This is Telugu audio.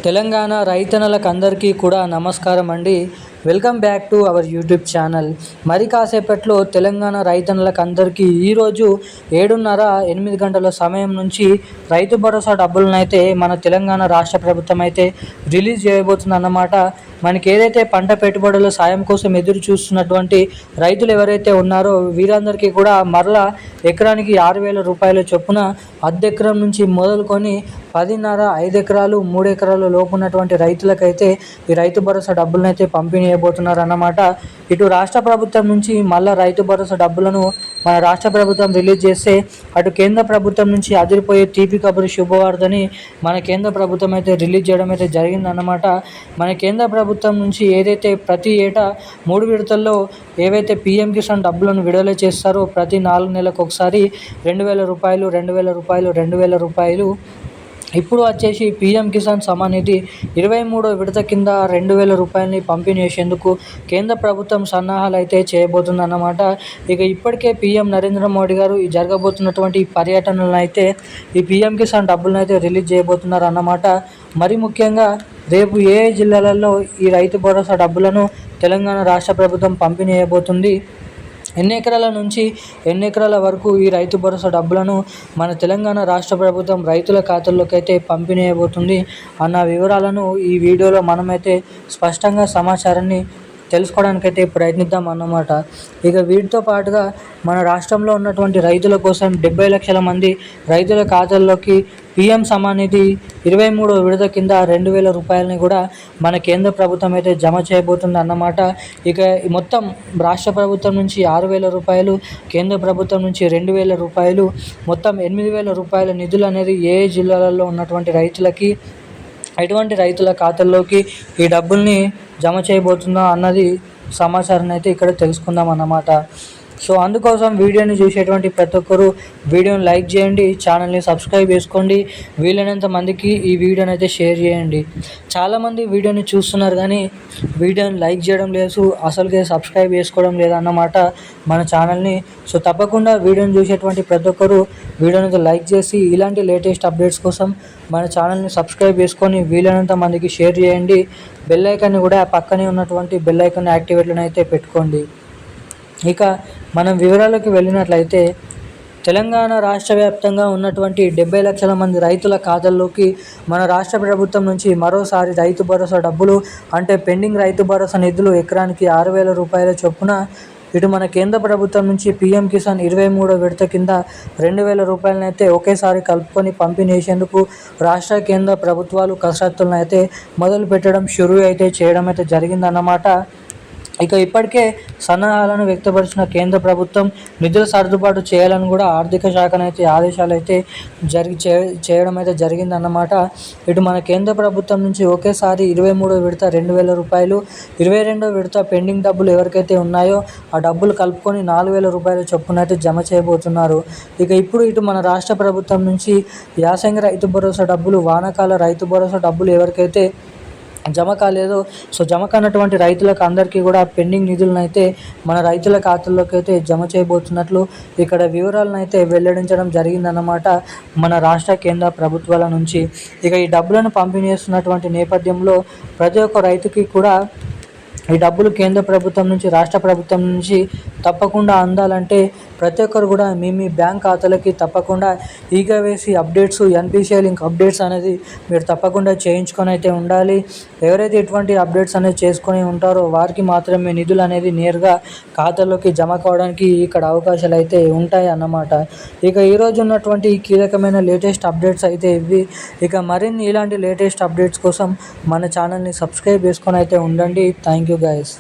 తెలంగాణ రైతన్నలకు అందరికీ కూడా నమస్కారం అండి. Welcome back to our YouTube channel. మరి కాసేపట్లో తెలంగాణ రైతన్నలకు అందరికీ ఈరోజు 7:30-8 గంటల సమయం నుంచి రైతు భరోసా డబ్బులను అయితే మన తెలంగాణ రాష్ట్ర ప్రభుత్వం అయితే రిలీజ్ చేయబోతుంది అన్నమాట. మనకి ఏదైతే పంట పెట్టుబడుల సాయం కోసం ఎదురు చూస్తున్నటువంటి రైతులు ఎవరైతే ఉన్నారో వీరందరికీ కూడా మరలా ఎకరానికి 6,000 రూపాయల చొప్పున అర్ధెకరం నుంచి మొదలుకొని 10.5, 5 ఎకరాలు, 3 ఎకరాల లోపు ఉన్నటువంటి రైతులకైతే ఈ రైతు భరోసా డబ్బులను అయితే పంపిణీ చేయబోతున్నారు అన్నమాట. ఇటు రాష్ట్ర ప్రభుత్వం నుంచి మళ్ళీ రైతు భరోసా డబ్బులను మన రాష్ట్ర ప్రభుత్వం రిలీజ్ చేస్తే అటు కేంద్ర ప్రభుత్వం నుంచి అదిరిపోయే తీపి కబురు శుభవార్తని మన కేంద్ర ప్రభుత్వం అయితే రిలీజ్ చేయడం అయితే జరిగిందన్నమాట. మన కేంద్ర ప్రభుత్వం నుంచి ఏదైతే ప్రతి ఏటా 3 విడతల్లో ఏవైతే పీఎం కిసాన్ డబ్బులను విడుదల చేస్తారో ప్రతి 4 నెలలకు ఒకసారి 2,000 రూపాయలు, 2,000 రూపాయలు, 2,000 రూపాయలు. ఇప్పుడు వచ్చేసి పీఎం కిసాన్ సమ్మాన్ నిధి 23వ విడత కింద 2,000 రూపాయలని పంపిణీ చేసేందుకు కేంద్ర ప్రభుత్వం సన్నాహాలు అయితే చేయబోతుందన్నమాట. ఇక ఇప్పటికే పీఎం నరేంద్ర మోడీ గారు ఈ జరగబోతున్నటువంటి పర్యటనలను అయితే ఈ పీఎం కిసాన్ డబ్బులను అయితే రిలీజ్ చేయబోతున్నారు అన్నమాట. మరి ముఖ్యంగా రేపు ఏ జిల్లాలలో ఈ రైతు భరోసా డబ్బులను తెలంగాణ రాష్ట్ర ప్రభుత్వం పంపిణీ చేయబోతుంది, ఎన్ని ఎకరాల నుంచి ఎన్ని ఎకరాల వరకు ఈ రైతు భరోసా డబ్బులను మన తెలంగాణ రాష్ట్ర ప్రభుత్వం రైతుల ఖాతాల్లోకి అయితే పంపిణీ చేయబోతుంది అన్న వివరాలను ఈ వీడియోలో మనమైతే స్పష్టంగా సమాచారాన్ని తెలుసుకోవడానికైతే ప్రయత్నిద్దాం అన్నమాట. ఇక వీటితో పాటుగా మన రాష్ట్రంలో ఉన్నటువంటి రైతుల కోసం 70 లక్షల మంది రైతుల ఖాతాల్లోకి పీఎం సమ్మాన్ నిధి 23వ విడత కింద 2,000 రూపాయలని కూడా మన కేంద్ర ప్రభుత్వం అయితే జమ చేయబోతుంది అన్నమాట. ఇక మొత్తం రాష్ట్ర ప్రభుత్వం నుంచి 6,000 రూపాయలు, కేంద్ర ప్రభుత్వం నుంచి 2,000 రూపాయలు, మొత్తం 8,000 రూపాయల నిధులు అనేది ఏ జిల్లాలలో ఉన్నటువంటి రైతులకి, ఎటువంటి రైతుల ఖాతాల్లోకి ఈ డబ్బుల్ని జమ చేయబోతుందా అన్నది సమాచారం అయితే ఇక్కడ తెలుసుకుందాం అన్నమాట. సో అందుకోసం వీడియోని చూసేటువంటి ప్రతి ఒక్కరు వీడియోని లైక్ చేయండి, ఛానల్ని సబ్స్క్రైబ్ చేసుకోండి, వీలైనంత మందికి ఈ వీడియోని అయితే షేర్ చేయండి. చాలామంది వీడియోని చూస్తున్నారు కానీ వీడియోని లైక్ చేయడం లేదు, అసలుకే సబ్స్క్రైబ్ చేసుకోవడం లేదన్నమాట మన ఛానల్ని. సో తప్పకుండా వీడియోని చూసేటువంటి ప్రతి ఒక్కరు వీడియోని లైక్ చేసి ఇలాంటి లేటెస్ట్ అప్డేట్స్ కోసం మన ఛానల్ని సబ్స్క్రైబ్ చేసుకొని వీలైనంత మందికి షేర్ చేయండి. బెల్ ఐకాన్ని కూడా పక్కనే ఉన్నటువంటి బెల్ ఐకాన్ యాక్టివేట్లను అయితే పెట్టుకోండి. ఇక మనం వివరాలకు వెళ్ళినట్లయితే తెలంగాణ రాష్ట్ర వ్యాప్తంగా ఉన్నటువంటి 70 లక్షల మంది రైతుల ఖాతాల్లోకి మన రాష్ట్ర ప్రభుత్వం నుంచి మరోసారి రైతు భరోసా డబ్బులు అంటే పెండింగ్ రైతు భరోసా నిధులు ఎకరానికి 6,000 రూపాయల చొప్పున ఇటు మన కేంద్ర ప్రభుత్వం నుంచి పీఎం కిసాన్ 23వ విడత కింద 2,000 రూపాయలను అయితే ఒకేసారి కలుపుకొని పంపిణీ చేసేందుకు రాష్ట్ర కేంద్ర ప్రభుత్వాలు కసరత్తులను అయితే మొదలు పెట్టడం షురూ అయితే చేయడం అయితే జరిగిందన్నమాట. ఇక ఇప్పటికే సన్నాహాలను వ్యక్తపరిచిన కేంద్ర ప్రభుత్వం నిధుల సర్దుబాటు చేయాలని కూడా ఆర్థిక శాఖనైతే ఆదేశాలు అయితే చేయడం అయితే జరిగిందన్నమాట. ఇటు మన కేంద్ర ప్రభుత్వం నుంచి ఒకేసారి 23వ విడత 2,000 రూపాయలు, 22వ విడత పెండింగ్ డబ్బులు ఎవరికైతే ఉన్నాయో ఆ డబ్బులు కలుపుకొని 4,000 రూపాయల చొప్పున అయితే జమ చేయబోతున్నారు. ఇక ఇప్పుడు ఇటు మన రాష్ట్ర ప్రభుత్వం నుంచి యాసంగి రైతు భరోసా డబ్బులు, వానాకాల రైతు భరోసా డబ్బులు ఎవరికైతే జమ కాలేదో సో జమ కానటువంటి రైతులకు అందరికీ కూడా పెండింగ్ నిధులను అయితే మన రైతుల ఖాతాల్లోకి అయితే జమ చేయబోతున్నట్లు ఇక్కడ వివరాలను అయితే వెల్లడించడం జరిగిందన్నమాట మన రాష్ట్ర కేంద్ర ప్రభుత్వాల నుంచి. ఇక ఈ డబ్బులను పంపిణీ చేస్తున్నటువంటి నేపథ్యంలో ప్రతి ఒక్క రైతుకి కూడా ఈ డబ్బులు కేంద్ర ప్రభుత్వం నుంచి, రాష్ట్ర ప్రభుత్వం నుంచి తప్పకుండా అందాలంటే ప్రతి ఒక్కరు కూడా మీ బ్యాంక్ ఖాతాలకి తప్పకుండా eKYC updates, NPCI link updates అనేది మీరు తప్పకుండా చేయించుకొని అయితే ఉండాలి. ఎవరైతే ఇటువంటి అప్డేట్స్ అనేది చేసుకొని ఉంటారో వారికి మాత్రమే నిధులు అనేది నేరుగా ఖాతాలోకి జమ కావడానికి ఇక్కడ అవకాశాలు అయితే ఉంటాయి అన్నమాట. ఇక ఈరోజు ఉన్నటువంటి కీలకమైన లేటెస్ట్ అప్డేట్స్ అయితే ఇవి. ఇక మరిన్ని ఇలాంటి లేటెస్ట్ అప్డేట్స్ కోసం మన ఛానల్ని సబ్స్క్రైబ్ చేసుకొని అయితే ఉండండి. Thank you guys.